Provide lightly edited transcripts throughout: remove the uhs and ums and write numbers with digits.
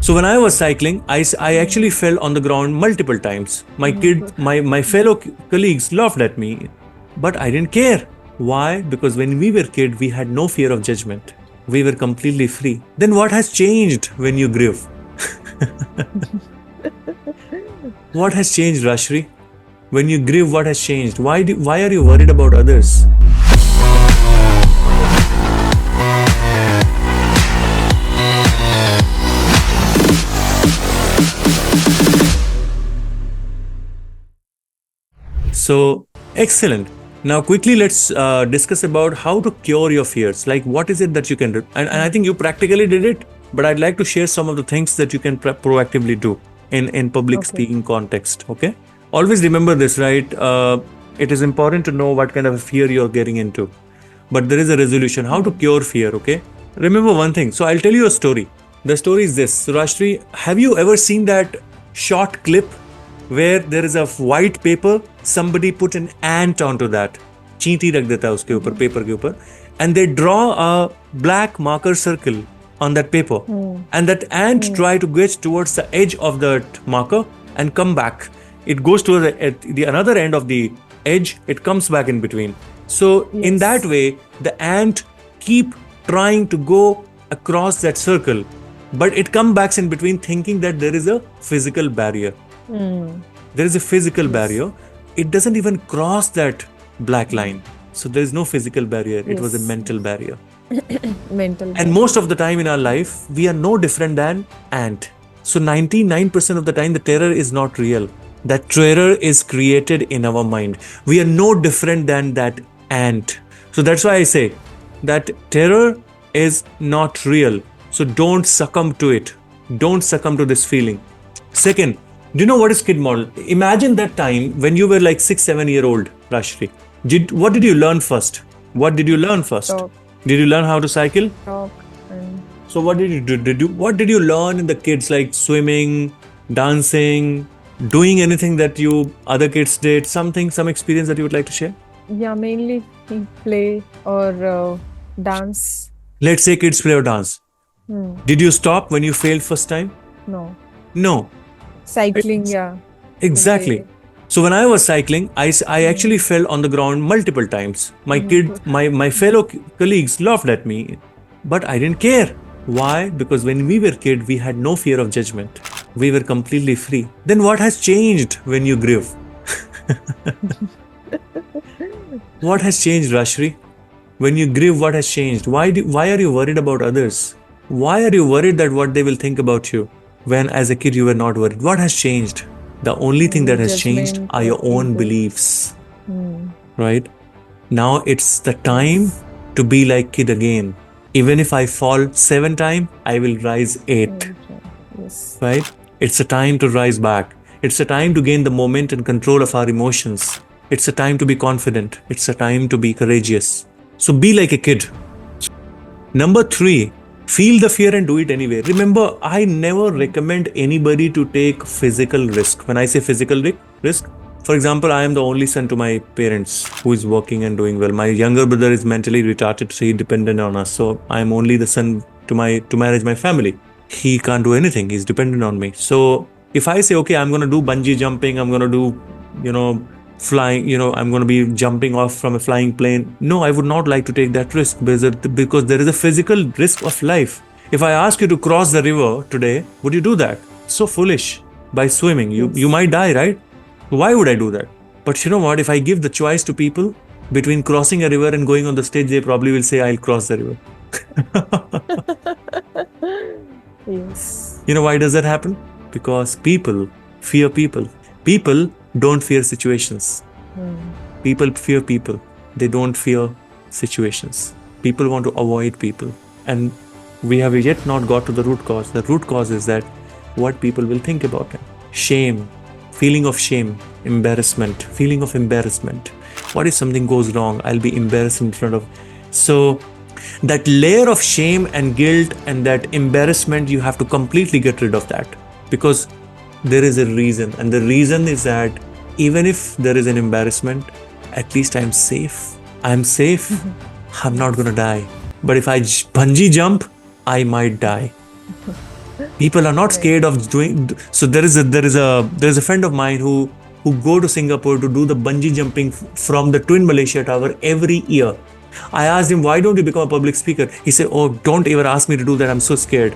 So when I was cycling, I actually fell on the ground multiple times. My fellow colleagues laughed at me, but I didn't care. Why? Because when we were kids, we had no fear of judgment. We were completely free. Then what has changed when you grew? What has changed, Rashri? When you grew, what has changed? Why are you worried about others? So, excellent. Now, quickly, let's discuss about how to cure your fears. Like, what is it that you can do? And I think you practically did it, but I'd like to share some of the things that you can proactively do in public speaking context. Okay. Always remember this, right? It is important to know what kind of a fear you're getting into. But there is a resolution. How to cure fear, okay? Remember one thing. So, I'll tell you a story. The story is this. So, Rashri, have you ever seen that short clip where there is a white paper, somebody put an ant onto that, चींटी रख देता है उसके ऊपर, paper के ऊपर, and they draw a black marker circle on that paper, and that ant try to get towards the edge of that marker and come back. It goes to the another end of the edge, it comes back in between. So in that way, the ant keep trying to go across that circle, but it comes back in between thinking that there is a physical barrier. There is a physical barrier. It doesn't even cross that black line. So there is no physical barrier. It was a mental barrier. And most of the time in our life, we are no different than ant. So 99% of the time, the terror is not real. That terror is created in our mind. We are no different than that ant. So that's why I say that terror is not real. So don't succumb to it. Don't succumb to this feeling. Second, do you know what is kid model? Imagine that time when you were like 6-7-year-old, Rashri. What did you learn first? What did you learn first? Talk. Did you learn how to cycle? Talk. And So what did you do? What did you learn in the kids, like swimming, dancing, doing anything that other kids did? Some experience that you would like to share? yeah, mainly play or dance. Let's say kids play or dance. Hmm. Did you stop when you failed first time? No. No. Cycling, yeah. Exactly. Okay. So when I was cycling, I actually fell on the ground multiple times. My fellow colleagues laughed at me, but I didn't care. Why? Because when we were kids, we had no fear of judgment. We were completely free. Then what has changed when you grew? What has changed, Rashri? When you grew, what has changed? Why are you worried about others? Why are you worried that what they will think about you? When as a kid you were not worried. What has changed? The only thing that has changed Judgment are your of own people. beliefs. Right? Now it's the time to be like kid again. Even if I fall 7 times, I will rise 8. Okay. Yes. Right? It's a time to rise back. It's a time to gain the moment and control of our emotions. It's a time to be confident. It's a time to be courageous. So be like a kid. Number 3, feel the fear and do it anyway. Remember, I never recommend anybody to take physical risk. When I say physical risk, for example, I am the only son to my parents who is working and doing well. My younger brother is mentally retarded, so he's dependent on us. So I am only the son to manage my family. He can't do anything. He's dependent on me. So if I say, okay, I'm going to do bungee jumping, I'm going to do, flying, I'm going to be jumping off from a flying plane. No, I would not like to take that risk because there is a physical risk of life. If I ask you to cross the river today, would you do that? So foolish. By swimming, you might die, right? Why would I do that? But you know what? If I give the choice to people between crossing a river and going on the stage, they probably will say, I'll cross the river. Yes. You know why does that happen? Because people fear people. People don't fear situations. People fear people. They don't fear situations. People want to avoid people. And we have yet not got to the root cause. The root cause is that what people will think about them. Shame, feeling of shame, embarrassment, feeling of embarrassment. What if something goes wrong? I'll be embarrassed in front of. So that layer of shame and guilt and that embarrassment, you have to completely get rid of that. Because there is a reason, and the reason is that even if there is an embarrassment, at least I'm safe. I'm safe. I'm not going to die. But if I bungee jump, I might die. People are not Right. scared of doing. So there is a friend of mine who go to Singapore to do the bungee jumping from the Twin Malaysia Tower every year. I asked him, why don't you become a public speaker? He said, oh, don't ever ask me to do that. I'm so scared.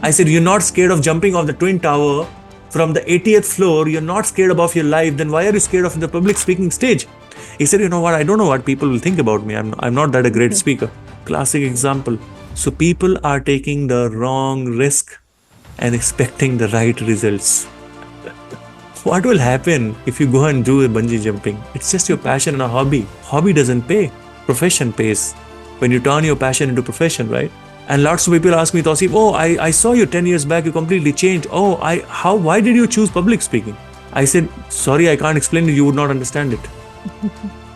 I said, you're not scared of jumping off the Twin Tower from the 80th floor. You're not scared about your life. Then why are you scared of the public speaking stage? He said, you know what? I don't know what people will think about me. I'm not that a great speaker. Classic example. So people are taking the wrong risk and expecting the right results. What will happen if you go and do a bungee jumping? It's just your passion and a hobby. Hobby doesn't pay. Profession pays. When you turn your passion into profession, right? And lots of people ask me, Tausif, oh, I saw you 10 years back, you completely changed. Oh, why did you choose public speaking? I said, sorry, I can't explain it, you would not understand it.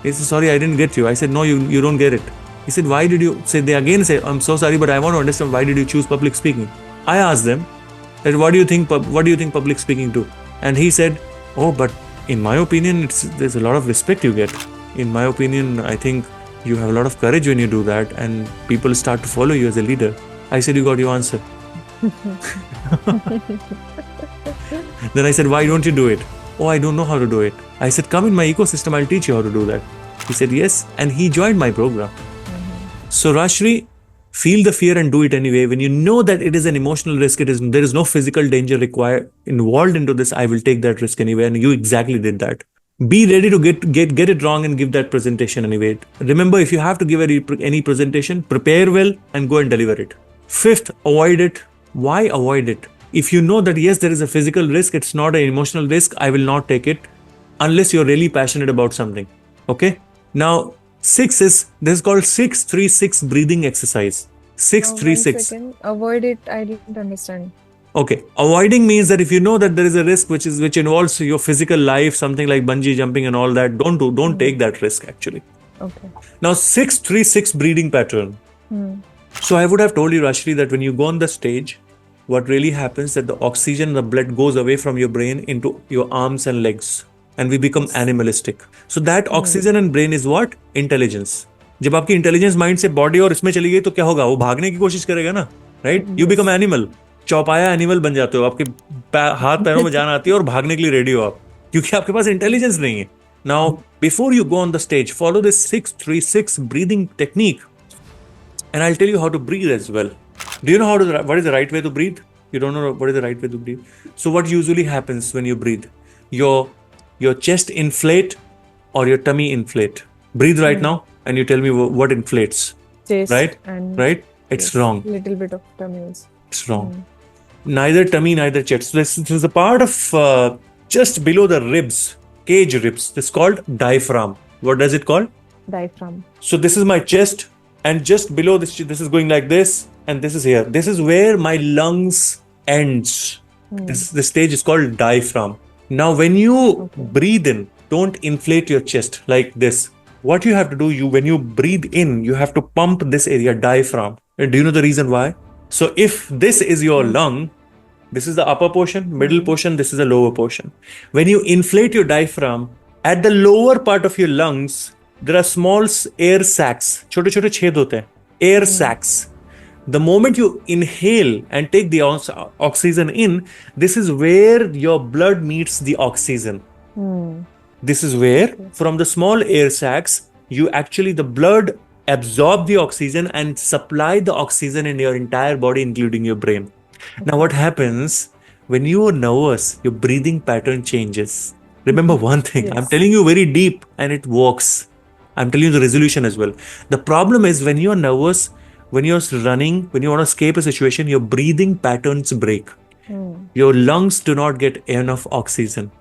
He said, sorry, I didn't get you. I said, no, you don't get it. He said, why did you say, they again say, I'm so sorry, but I want to understand, why did you choose public speaking? I asked them, that what do you think public speaking do? And he said, oh, but in my opinion, there's a lot of respect you get. In my opinion, I think you have a lot of courage when you do that, and people start to follow you as a leader. I said, you got your answer. Then I said, why don't you do it? Oh, I don't know how to do it. I said, come in my ecosystem, I'll teach you how to do that. He said, yes, and he joined my program. So Rashri, feel the fear and do it anyway. When you know that it is an emotional risk, there is no physical danger involved into this, I will take that risk anyway. And you exactly did that. Be ready to get it wrong and give that presentation anyway. Remember, if you have to give any presentation, prepare well and go and deliver it. Fifth, avoid it. Why avoid it? If you know that yes, there is a physical risk, it's not an emotional risk, I will not take it unless you're really passionate about something. Okay? Now, this is called 6-3-6 breathing exercise. 6-3-6. Avoid it. I didn't understand. Okay, avoiding means that if you know that there is a risk which involves your physical life, something like bungee jumping and all that, don't take that risk actually. Okay. Now 6-3-6 breathing pattern. So I would have told you, Rashri, that when you go on the stage, what really happens that the oxygen, the blood goes away from your brain into your arms and legs, and we become animalistic. So that oxygen and brain is what? Intelligence. जब आपकी intelligence mind से body और इसमें चली गई तो क्या होगा? वो भागने की कोशिश करेगा ना, राइट? You become animal. चौपाया एनिमल बन जाते हो. आपके हाथ पैरों में जान आती है और भागने के लिए रेडी हो आप, क्योंकि आपके पास इंटेलिजेंस नहीं है. Now before you go on the stage, follow this 6-3-6 breathing technique, and I'll tell you how to breathe as well. Do you know what is the right way to breathe? You don't know what is the right way to breathe. So what usually happens when you breathe? Your chest inflate or your tummy inflate. Breathe right now and you tell me what inflates. Chest Right? and Right? It's wrong. little bit of tummy also. It's wrong. Neither tummy, neither chest. So this is a part of just below the ribs, cage ribs. This is called diaphragm. What does it call? Diaphragm. So this is my chest, and just below this is going like this, and this is here. This is where my lungs ends. This stage is called diaphragm. Now, when you breathe in, don't inflate your chest like this. What you have to do, when you breathe in, you have to pump this area, diaphragm. And do you know the reason why? So if this is your lung, this is the upper portion, middle portion, this is the lower portion. When you inflate your diaphragm, at the lower part of your lungs, there are small air sacs. छोटे छोटे छेद होते हैं. Air sacs. The moment you inhale and take the oxygen in, this is where your blood meets the oxygen. This is where, from the small air sacs, the blood absorb the oxygen and supply the oxygen in your entire body, including your brain. Now, what happens when you are nervous? Your breathing pattern changes. Remember one thing, Yes. I'm telling you very deep and it works. I'm telling you the resolution as well. The problem is when you're nervous, when you're running, when you want to escape a situation, your breathing patterns break. Your lungs do not get enough oxygen,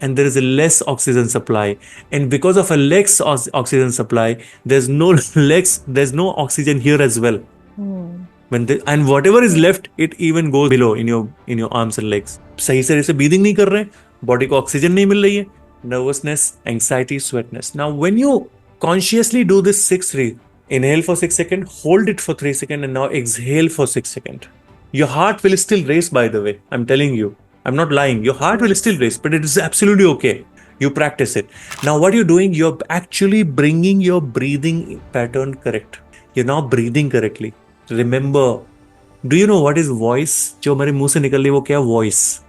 and there is a less oxygen supply. And because of a less oxygen supply, there's no oxygen here as well. And whatever is left, it even goes below in your arms and legs. सही से जैसे breathing नहीं कर रहे, body को oxygen नहीं मिल रही है, nervousness, anxiety, sweatness. Now, when you consciously do this 6-3, inhale for 6 seconds, hold it for 3 seconds, and now exhale for 6 seconds. Your heart will still race, by the way. I'm telling you. I'm not lying. Your heart will still race, but it is absolutely okay. You practice it. Now, what you're doing, you're actually bringing your breathing pattern correct. You're now breathing correctly. Remember, Do you know what is voice? जो हमारे मुंह से निकल रही है वो क्या है? Voice.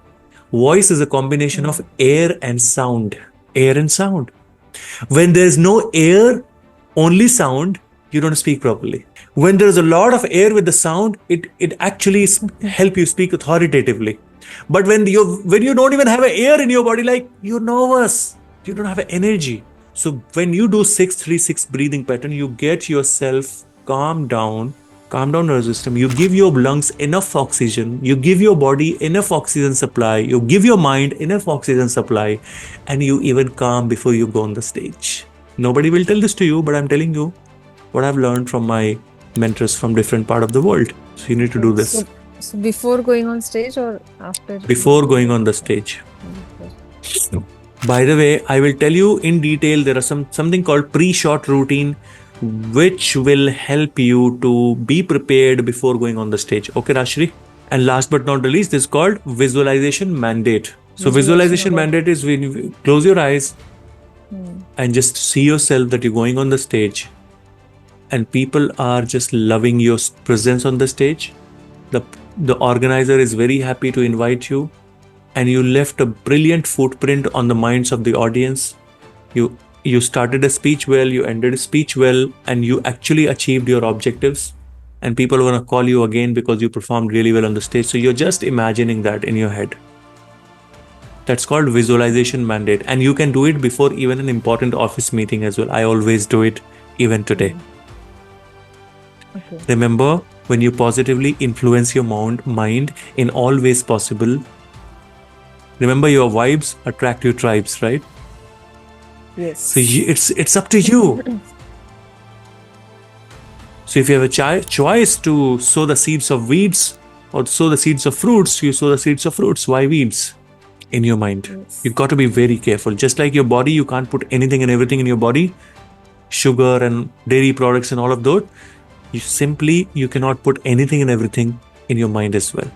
Voice is a combination of air and sound. Air and sound. When there's no air, only sound, you don't speak properly. When there's a lot of air with the sound, it actually help you speak authoritatively. But when you don't even have an air in your body, like you're nervous, you don't have energy. So when you do 6-3-6 breathing pattern, you get yourself calm down nervous system. You give your lungs enough oxygen, you give your body enough oxygen supply, you give your mind enough oxygen supply, and you even calm before you go on the stage. Nobody will tell this to you, but I'm telling you what I've learned from my mentors from different part of the world. So you need to do this So before going on stage or after? before going on the stage. By the way, I will tell you in detail. There are something called pre-shot routine, which will help you to be prepared before going on the stage. Okay, Rashri? And last but not the least, this is called visualization mandate. So visualization mandate is when you close your eyes and just see yourself that you're going on the stage and people are just loving your presence on the stage. The organizer is very happy to invite you, and you left a brilliant footprint on the minds of the audience. You started a speech well, you ended a speech well, and you actually achieved your objectives, and people want to call you again because you performed really well on the stage. So you're just imagining that in your head. That's called visualization mandate, and you can do it before even an important office meeting as well. I always do it even today. Okay. Remember, when you positively influence your mind in all ways possible, remember your vibes attract your tribes, right? Yes. So it's up to you. So if you have a choice to sow the seeds of weeds or sow the seeds of fruits, you sow the seeds of fruits. Why weeds? In your mind. Yes. You've got to be very careful. Just like your body, you can't put anything and everything in your body, sugar and dairy products and all of those. You cannot put anything and everything in your mind as well.